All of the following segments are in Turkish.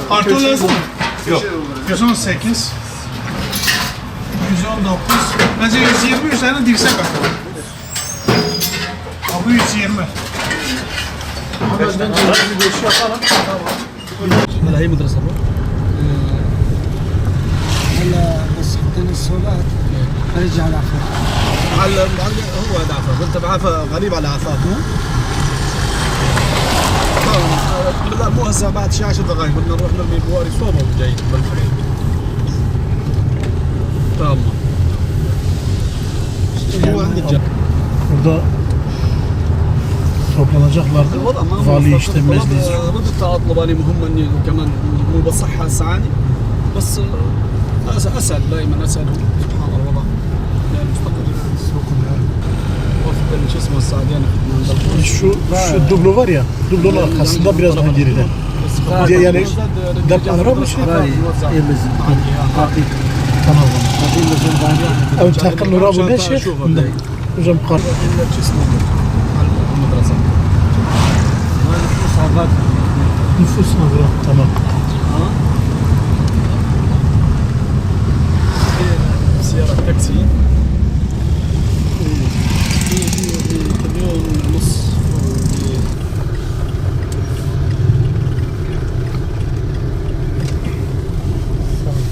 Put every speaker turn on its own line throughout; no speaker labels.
Karton lazım mı? Yok. 118. 119. Bence 120 üzerine dirsek atalım. Abi 120.
Bence 25 yapalım.
هلا هي مدرسة
هلا بس حطينا الصولات فرجع على عفاف.
هو هذا عفاف انت بعفا غريب على عفاف لا مو هسه بعد شي 10 دقائق بدنا نروح نرمي بواري صوبه وجاي بالفريق تمام هو عندك
Burada toplanacaklardı. Vali işte meclis.
ردت اطلب اني مهم اني كمان مو بصحة هسه عادي بس اسال دائما اسال سبحان الله والله يعني مستقر وفق شو اسمه السعدية
Şu dublo var ya, dublonun arkasında biraz daha geride. Yani depolara mı şey? Tamam. Ev takım nura bu ne şey? Hocam kar. Nüfus nura. Tamam.
سيارة تاكسي كميون ونص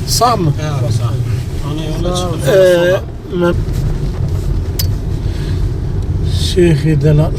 Sağ mı?
Evet sağ. Ana
Şeyh Delal.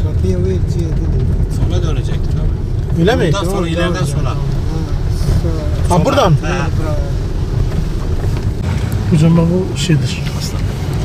Kapıya vereceğiz.
Sola dönecektin abi.
Öyle mi?
Bundan sonra ileriden sola.
Ha buradan.
He.
Hocam bu şeydir. Hasta.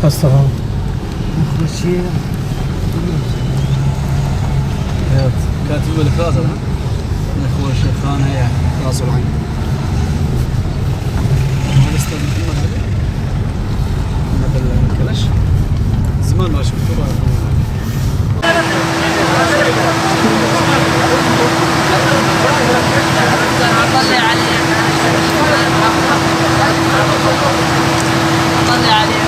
Hasta.
Şey,
Evet. كاتب الإخراج هذا الأخوة الشيخان هي راس العين. هذا استاذ محمد علي هذا الكلش زمان ما شفته
طلع عليه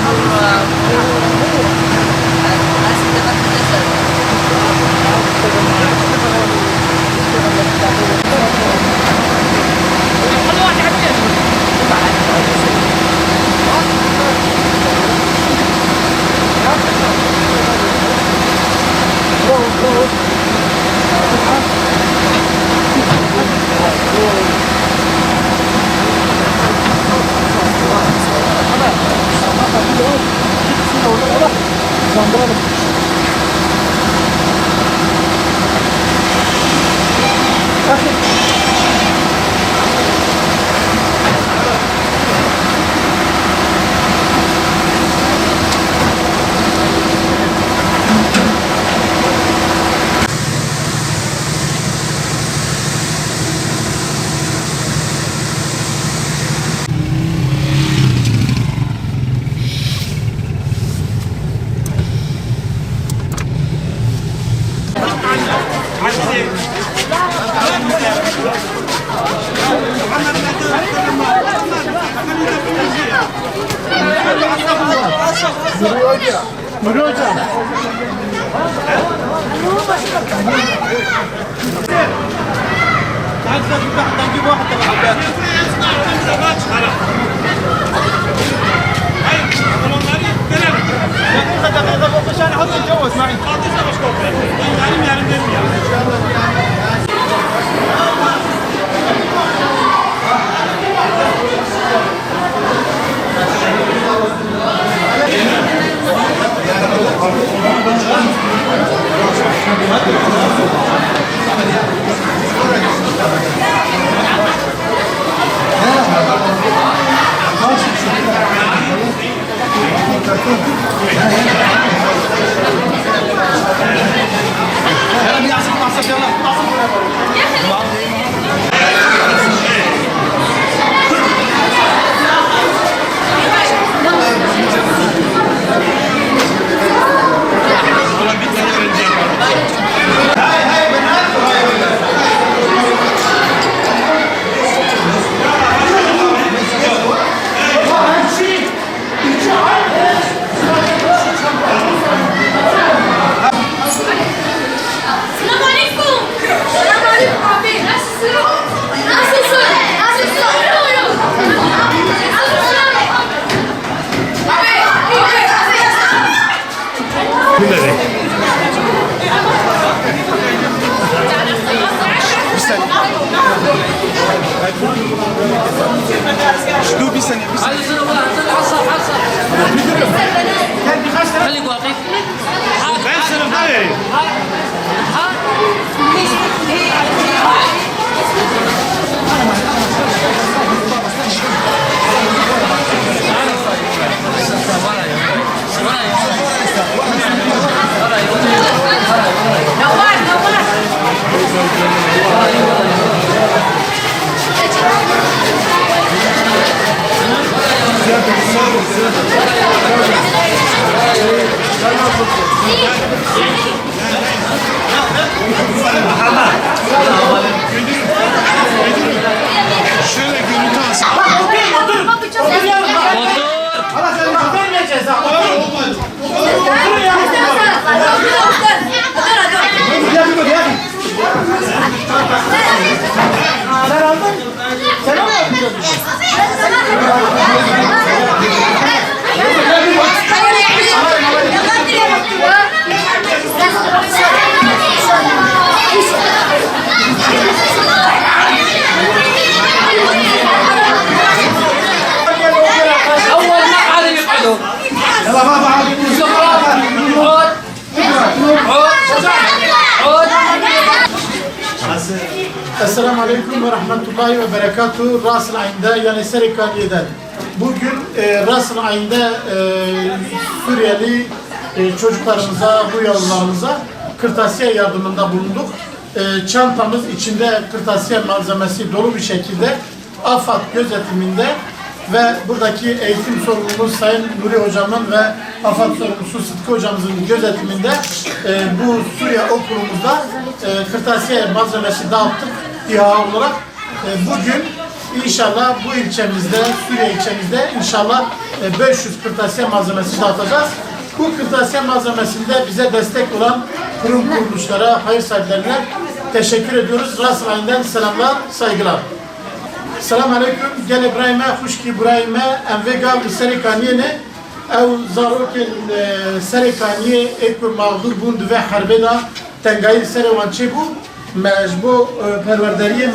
Nuri hocam.
نجيب واحد دقيقة عشان احط الجوز معي. يلا بيعصب يلا
Esselamu Aleyküm ve Rahmetullahi ve Berekatuhu. Ras-ıl Ayn'da yani Serikaniye'den. Bugün Ras-ıl Ayn'da Suriyeli çocuklarımıza, bu yavrularımıza kırtasiye yardımında bulunduk. Çantamız içinde kırtasiye malzemesi dolu bir şekilde AFAD gözetiminde ve buradaki eğitim sorumlumuz Sayın Nuri Hocam'ın ve AFAD sorumlusu Sıtkı Hocamızın gözetiminde bu Suriye okulumuzda kırtasiye malzemesi dağıttık İHA olarak. Bugün inşallah bu ilçemizde, Suriye ilçemizde inşallah 500 kırtasiye malzemesi dağıtacağız. Bu kırtasiye malzemesinde bize destek olan kurum kuruluşlara, hayır sahiplerine teşekkür ediyoruz. Ras-ı Ayn'den selamlar, saygılar. Selamun Aleyküm. Gel İbrahim'e, hoşki İbrahim'e, envega bir Serikaniye'ne, ev zarokil Serikaniye, ekur mağdur bund ve harbeda, tengayir Serevançe bu, mecbu perverderiye,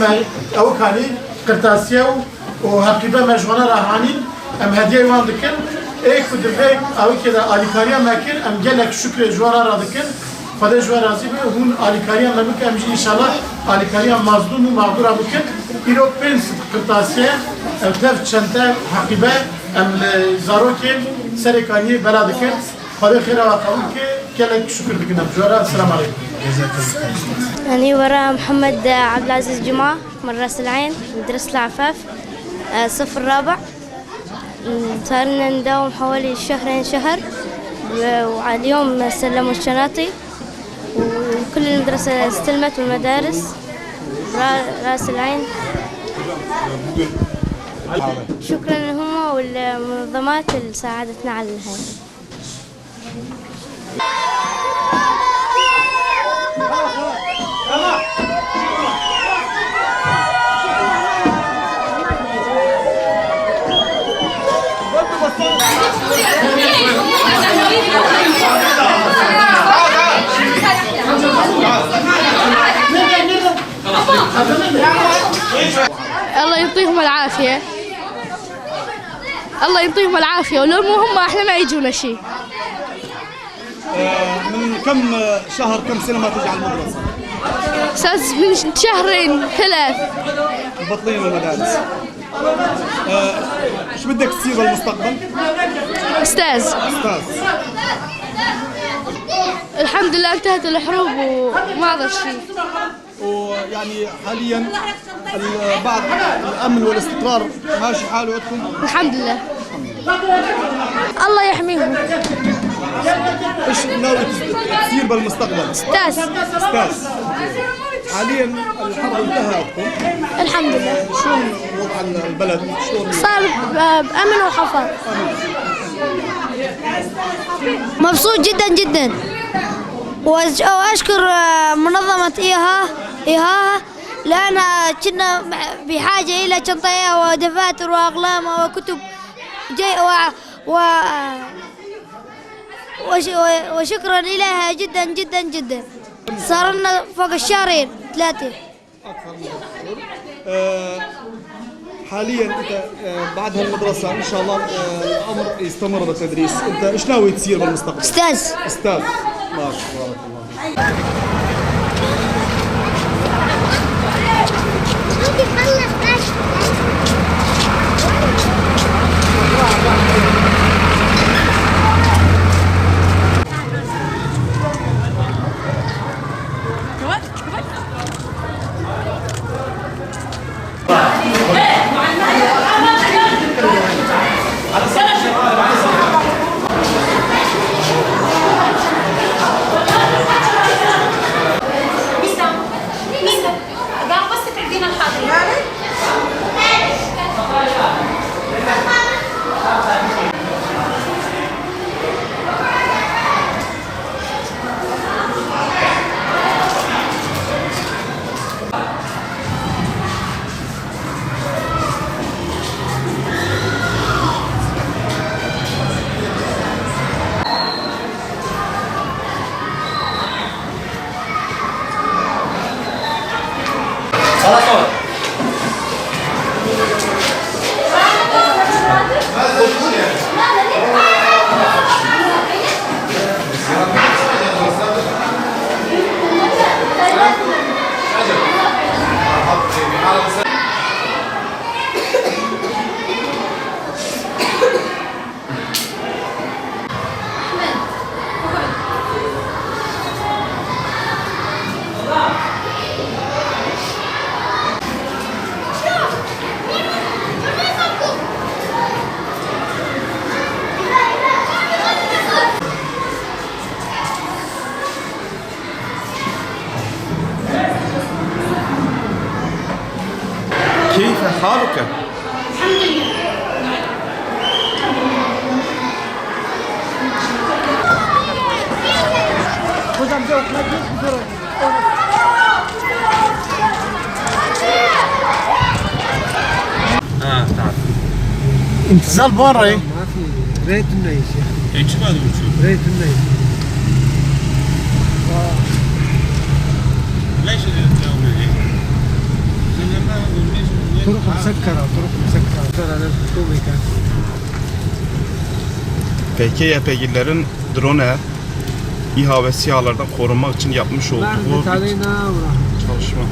evkani, kırtasiye o hakibe mecvana rahanin, em hediye van dikin, ekur divek, evkede alikariye mekir, em gelek şükre jvara radikin, Fadel jwar razı be, hun alikariye memuk emci inşallah alikariye mazlum ve mağdur abukin, İro pens kırtasiye, tef çente hakibe, em zarokin, Serikaniye beladikin, Fadel khira ve kavun ki, gelek şükür dikin em jvara, selamu aleyküm.
أنا وراء محمد عبد العزيز جمعة من راس العين مدرسة العفاف صف الرابع صار لنا نداوم حوالي شهر وعلى اليوم سلموا الشناطي وكل المدرسة استلمت والمدارس راس العين شكرا لهم والمنظمات اللي ساعدتنا على هاي.
الله يعطيهم العافية الله يعطيهم العافية ولو مو هم احنا ما يجونا شيء.
من كم شهر كم سنة ما تجي على المدرسة؟
أساس من شهرين 3
مبطلين المدارس. ايش بدك تصير بالمستقبل؟
أستاذ.
استاذ.
الحمد لله انتهت الحروب وما ضل شيء.
ويعني حاليا بعد الامن والاستقرار ماشي حاله عندكم؟
الحمد لله. الله يحميهم.
ايش ناوي تصير بالمستقبل؟
أستاذ.
استاذ. حاليا الحرب انتهى عندكم؟
الحمد لله.
شلون وضع البلد؟ شلون
صار بأمن وحفاظ.
مبسوط جدا جدا وأشكر منظمة إيها لأنها كنا بحاجة إلى شنطة ودفاتر وأقلام وكتب وشكرا إليها جدا جدا جدا. صار لنا فوق الشهرين 3.
اكثر من شهور. حاليا انت بعد هالمدرسه ان شاء الله الامر يستمر بالتدريس، انت ايش ناوي تصير بالمستقبل؟
أستاذ.
استاذ. ما شاء الله تبارك الله.
خالك.
انتزال بره
ما في ريت انه يا شيخ
ايش ما تقول
ريت انه
ليش الجو هيك؟
طرق مسكرة طرق مسكرة ترى الحكومة كان
Peki YPG'lerin drone İHA ve SİHA'lardan korunmak için yapmış olduğu
بعد علينا وراح
çalışma.